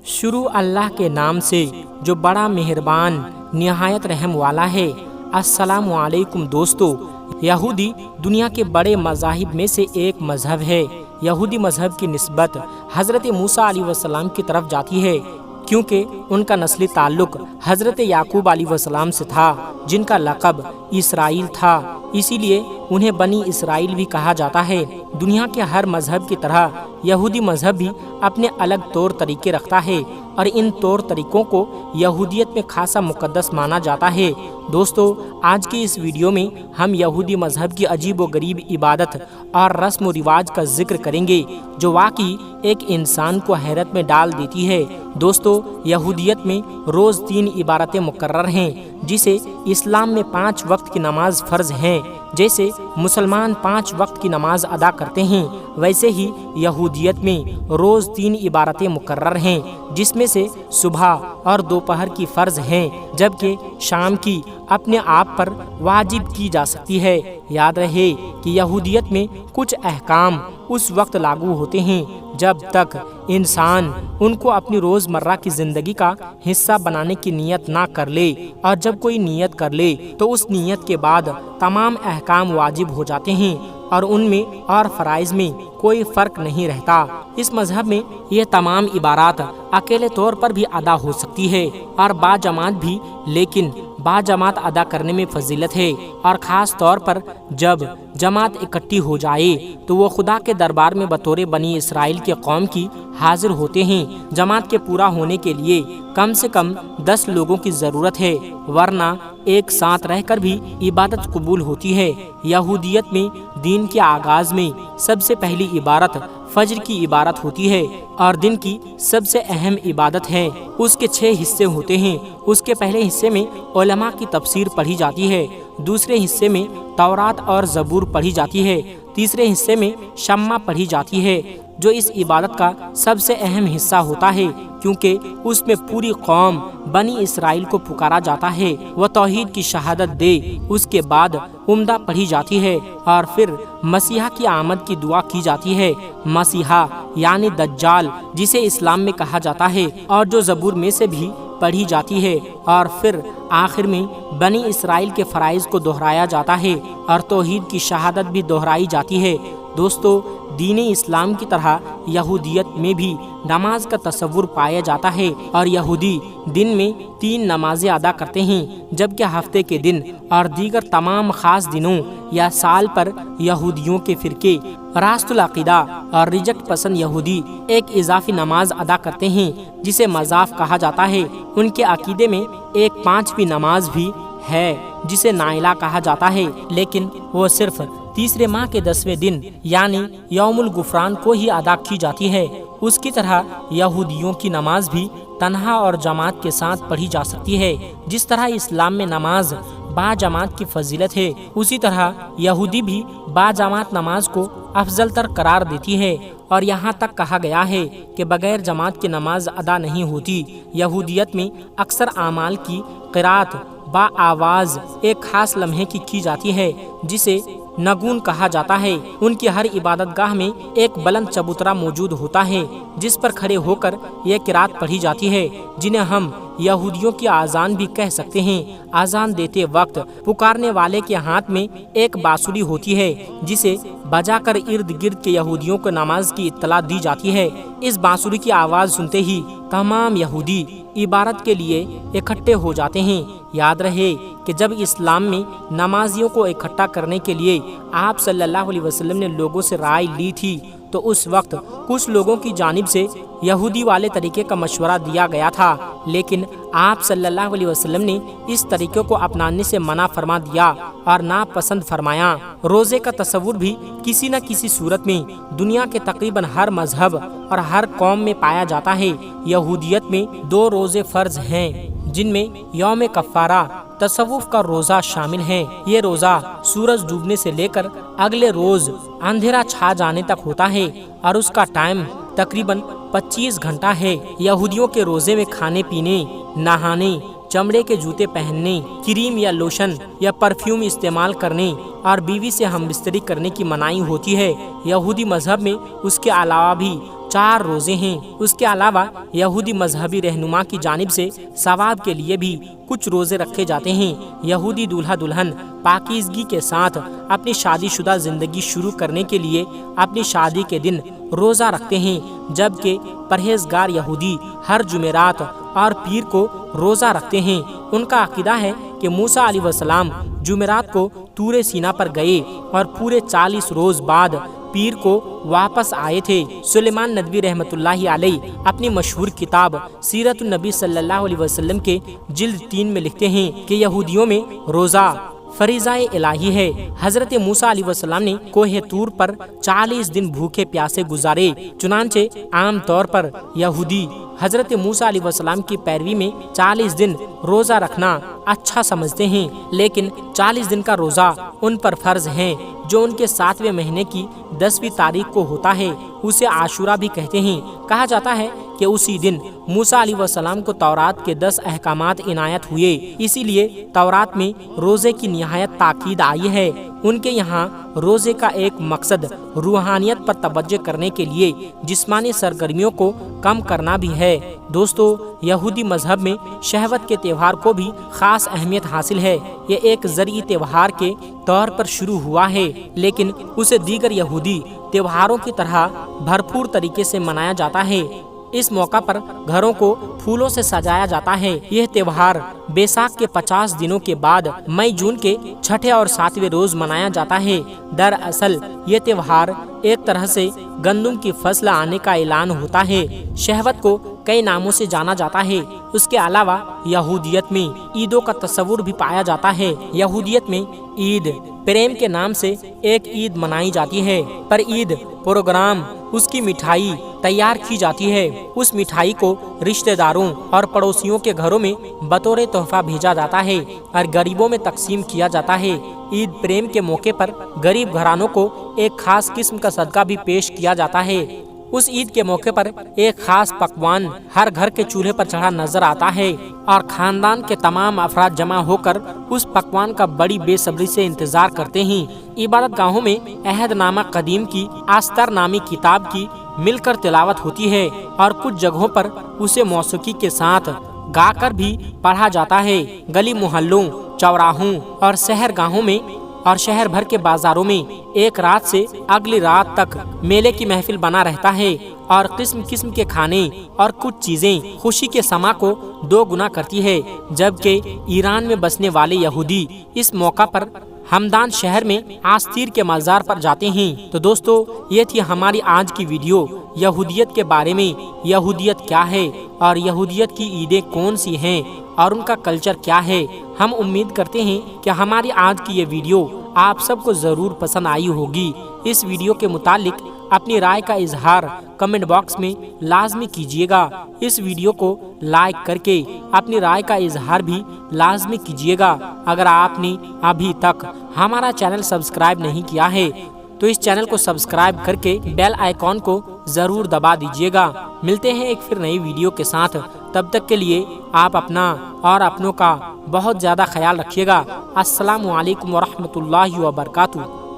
شروع اللہ کے نام سے جو بڑا مہربان نہایت رحم والا ہے۔ السلام علیکم دوستو، یہودی دنیا کے بڑے مذاہب میں سے ایک مذہب ہے۔ یہودی مذہب کی نسبت حضرت موسیٰ علیہ السلام کی طرف جاتی ہے، کیونکہ ان کا نسلی تعلق حضرت یعقوب علیہ السلام سے تھا، جن کا لقب اسرائیل تھا، اسی لیے انہیں بنی اسرائیل بھی کہا جاتا ہے۔ دنیا کے ہر مذہب کی طرح یہودی مذہب بھی اپنے الگ طور طریقے رکھتا ہے، اور ان طور طریقوں کو یہودیت میں خاصا مقدس مانا جاتا ہے۔ دوستو، آج کی اس ویڈیو میں ہم یہودی مذہب کی عجیب و غریب عبادت اور رسم و رواج کا ذکر کریں گے، جو واقعی ایک انسان کو حیرت میں ڈال دیتی ہے۔ دوستو، یہودیت میں روز 3 عبادتیں مقرر ہیں، جسے اسلام میں 5 وقت کی نماز فرض ہیں۔ جیسے مسلمان 5 وقت کی نماز ادا کرتے ہیں، ویسے ہی یہودیت میں روز 3 عبادتیں مقرر ہیں، جس میں سے صبح اور دوپہر کی فرض ہیں، جبکہ شام کی اپنے آپ پر واجب کی جا سکتی ہے۔ یاد رہے کہ یہودیت میں کچھ احکام اس وقت لاگو ہوتے ہیں جب تک انسان ان کو اپنی روزمرہ کی زندگی کا حصہ بنانے کی نیت نہ کر لے، اور جب کوئی نیت کر لے تو اس نیت کے بعد تمام احکام واجب ہو جاتے ہیں، اور ان میں اور فرائض میں کوئی فرق نہیں رہتا۔ اس مذہب میں یہ تمام عبادات اکیلے طور پر بھی ادا ہو سکتی ہے اور باجماعت بھی، لیکن باجماعت ادا کرنے میں فضیلت ہے، اور خاص طور پر جب جماعت اکٹھی ہو جائے تو وہ خدا کے دربار میں بطور بنی اسرائیل کے قوم کی حاضر ہوتے ہیں۔ جماعت کے پورا ہونے کے لیے کم سے کم 10 لوگوں کی ضرورت ہے، ورنہ ایک ساتھ رہ کر بھی عبادت قبول ہوتی ہے۔ یہودیت میں دین کے آغاز میں سب سے پہلی عبادت فجر کی عبادت ہوتی ہے، اور دن کی سب سے اہم عبادت ہے۔ اس کے 6 حصے ہوتے ہیں۔ اس کے پہلے حصے میں علماء کی تفسیر پڑھی جاتی ہے، دوسرے حصے میں تورات اور زبور پڑھی جاتی ہے، تیسرے حصے میں شمع پڑھی جاتی ہے، جو اس عبادت کا سب سے اہم حصہ ہوتا ہے، کیونکہ اس میں پوری قوم بنی اسرائیل کو پکارا جاتا ہے، وہ توحید کی شہادت دے۔ اس کے بعد عمدہ پڑھی جاتی ہے، اور پھر مسیحا کی آمد کی دعا کی جاتی ہے۔ مسیحا یعنی دجال، جسے اسلام میں کہا جاتا ہے، اور جو زبور میں سے بھی پڑھی جاتی ہے، اور پھر آخر میں بنی اسرائیل کے فرائض کو دہرایا جاتا ہے، اور توحید کی شہادت بھی دہرائی جاتی ہے۔ دوستو، دین اسلام کی طرح یہودیت میں بھی نماز کا تصور پایا جاتا ہے، اور یہودی دن میں 3 نمازیں ادا کرتے ہیں، جبکہ ہفتے کے دن اور دیگر تمام خاص دنوں یا سال پر یہودیوں کے فرقے راست العقیدہ اور رجت پسند یہودی ایک اضافی نماز ادا کرتے ہیں، جسے مضاف کہا جاتا ہے۔ ان کے عقیدے میں ایک 5ویں نماز بھی ہے، جسے نائلہ کہا جاتا ہے، لیکن وہ صرف تیسرے ماہ کے 10ویں دن یعنی یوم الغفران کو ہی ادا کی جاتی ہے۔ اس کی طرح یہودیوں کی نماز بھی تنہا اور جماعت کے ساتھ پڑھی جا سکتی ہے۔ جس طرح اسلام میں نماز باجماعت کی فضیلت ہے، اسی طرح یہودی بھی باجماعت نماز کو افضل تر قرار دیتی ہے، اور یہاں تک کہا گیا ہے کہ بغیر جماعت کی نماز ادا نہیں ہوتی۔ یہودیت میں اکثر اعمال کی قرات با آواز ایک خاص لمحے کی جاتی ہے، جسے نگون کہا جاتا ہے۔ ان کی ہر عبادت گاہ میں ایک بلند چبوترا موجود ہوتا ہے، جس پر کھڑے ہو کر یہ قرات پڑھی جاتی ہے، جنہیں ہم یہودیوں کی آذان بھی کہہ سکتے ہیں۔ آذان دیتے وقت پکارنے والے کے ہاتھ میں ایک بانسری ہوتی ہے، جسے بجا کر ارد گرد کے یہودیوں کو نماز کی اطلاع دی جاتی ہے۔ اس بانسری کی آواز سنتے ہی تمام یہودی عبادت کے لیے اکٹھے ہو جاتے ہیں۔ یاد رہے کہ جب اسلام میں نمازیوں کو اکٹھا کرنے کے لیے آپ صلی اللہ علیہ وسلم نے لوگوں سے رائے لی تھی، تو اس وقت کچھ لوگوں کی جانب سے یہودی والے طریقے کا مشورہ دیا گیا تھا، لیکن آپ صلی اللہ علیہ وسلم نے اس طریقے کو اپنانے سے منع فرما دیا اور ناپسند فرمایا۔ روزے کا تصور بھی کسی نہ کسی صورت میں دنیا کے تقریباً ہر مذہب اور ہر قوم میں پایا جاتا ہے۔ یہودیت میں 2 روزے فرض ہیں، جن میں یوم کفارہ تصوف کا روزہ شامل ہے۔ یہ روزہ سورج ڈوبنے سے لے کر اگلے روز اندھیرا چھا جانے تک ہوتا ہے، اور اس کا ٹائم تقریباً 25 گھنٹہ ہے۔ یہودیوں کے روزے میں کھانے پینے، نہانے، چمڑے کے جوتے پہننے، کریم یا لوشن یا پرفیوم استعمال کرنے اور بیوی سے ہم بستری کرنے کی منائی ہوتی ہے۔ یہودی مذہب میں اس کے علاوہ بھی 4 روزے ہیں۔ اس کے علاوہ یہودی مذہبی رہنما کی جانب سے ثواب کے لیے بھی کچھ روزے رکھے جاتے ہیں۔ یہودی دولہا دلہن پاکیزگی کے ساتھ اپنی شادی شدہ زندگی شروع کرنے کے لیے اپنی شادی کے دن روزہ رکھتے ہیں، جبکہ پرہیزگار یہودی ہر جمعرات اور پیر کو روزہ رکھتے ہیں۔ ان کا عقیدہ ہے کہ موسیٰ علیہ السلام جمعرات کو طور سینا پر گئے اور پورے 40 روز بعد پیر کو واپس آئے تھے۔ سلیمان ندوی رحمۃ اللہ علیہ اپنی مشہور کتاب سیرت النبی صلی اللہ علیہ وسلم کے جلد 3 میں لکھتے ہیں کہ یہودیوں میں روزہ فریضہ الہی ہے۔ حضرت موسیٰ علیہ السلام نے کوہ طور پر 40 دن بھوکے پیاسے گزارے، چنانچہ عام طور پر یہودی حضرت موسیٰ علیہ السلام کی پیروی میں 40 دن روزہ رکھنا اچھا سمجھتے ہیں، لیکن 40 دن کا روزہ ان پر فرض ہے جو ان کے 7ویں مہینے کی 10ویں تاریخ کو ہوتا ہے۔ اسے عاشورہ بھی کہتے ہیں۔ کہا جاتا ہے کہ اسی دن موسیٰ علیہ السلام کو تورات کے 10 احکامات عنایت ہوئے، اسی لیے تورات میں روزے کی نہایت تاکید آئی ہے۔ ان کے یہاں روزے کا ایک مقصد روحانیت پر توجہ کرنے کے لیے جسمانی سرگرمیوں کو کم کرنا بھی ہے۔ دوستو، یہودی مذہب میں شہوت کے تہوار کو بھی خاص اہمیت حاصل ہے۔ یہ ایک زرعی تہوار کے طور پر شروع ہوا ہے، لیکن اسے دیگر یہودی تہواروں کی طرح بھرپور طریقے سے منایا جاتا ہے۔ اس موقع پر گھروں کو پھولوں سے سجایا جاتا ہے۔ یہ تہوار بیساکھ کے 50 دنوں کے بعد مئی جون کے 6 اور 7ویں روز منایا جاتا ہے۔ دراصل یہ تہوار ایک طرح سے گندم کی فصل آنے کا اعلان ہوتا ہے۔ شہوت کو کئی ناموں سے جانا جاتا ہے۔ اس کے علاوہ یہودیت میں عیدوں کا تصور بھی پایا جاتا ہے۔ یہودیت میں عید پریم کے نام سے ایک عید منائی جاتی ہے۔ پر عید پروگرام اس کی مٹھائی تیار کی جاتی ہے۔ اس مٹھائی کو رشتہ داروں اور پڑوسیوں کے گھروں میں بطور تحفہ بھیجا جاتا ہے اور غریبوں میں تقسیم کیا جاتا ہے۔ عید پریم کے موقع پر غریب گھرانوں کو ایک خاص قسم کا صدقہ بھی پیش کیا جاتا ہے۔ اس عید کے موقع پر ایک خاص پکوان ہر گھر کے چولہے پر چڑھا نظر آتا ہے اور خاندان کے تمام افراد جمع ہو کر اس پکوان کا بڑی بے صبری سے انتظار کرتے ہیں۔ عبادت گاہوں میں عہد نامہ قدیم کی آستر نامی کتاب کی مل کر تلاوت ہوتی ہے اور کچھ جگہوں پر اسے موسیقی کے ساتھ گا کر بھی پڑھا جاتا ہے۔ گلی محلوں، چوراہوں اور سحر گاہوں میں اور شہر بھر کے بازاروں میں ایک رات سے اگلی رات تک میلے کی محفل بنا رہتا ہے اور قسم قسم کے کھانے اور کچھ چیزیں خوشی کے سما کو 2 گنا کرتی ہے۔ جبکہ ایران میں بسنے والے یہودی اس موقع پر ہمدان شہر میں آستیر کے مزار پر جاتے ہیں۔ تو دوستو، یہ تھی ہماری آج کی ویڈیو یہودیت کے بارے میں۔ یہودیت کیا ہے اور یہودیت کی عیدیں کون سی ہیں اور ان کا کلچر کیا ہے۔ ہم امید کرتے ہیں کہ ہماری آج کی یہ ویڈیو آپ سب کو ضرور پسند آئی ہوگی۔ اس ویڈیو کے متعلق اپنی رائے کا اظہار کمنٹ باکس میں لازمی کیجیے گا۔ اس ویڈیو کو لائک کر کے اپنی رائے کا اظہار بھی لازمی کیجیے گا۔ اگر آپ نے ابھی تک ہمارا چینل سبسکرائب نہیں کیا ہے تو اس چینل کو سبسکرائب کر کے بیل آئیکن کو ضرور دبا دیجیے گا۔ ملتے ہیں ایک پھر نئی ویڈیو کے ساتھ، تب تک کے لیے آپ اپنا اور اپنوں کا بہت زیادہ خیال رکھیے گا۔ السلام علیکم ورحمۃ اللہ وبرکاتہ۔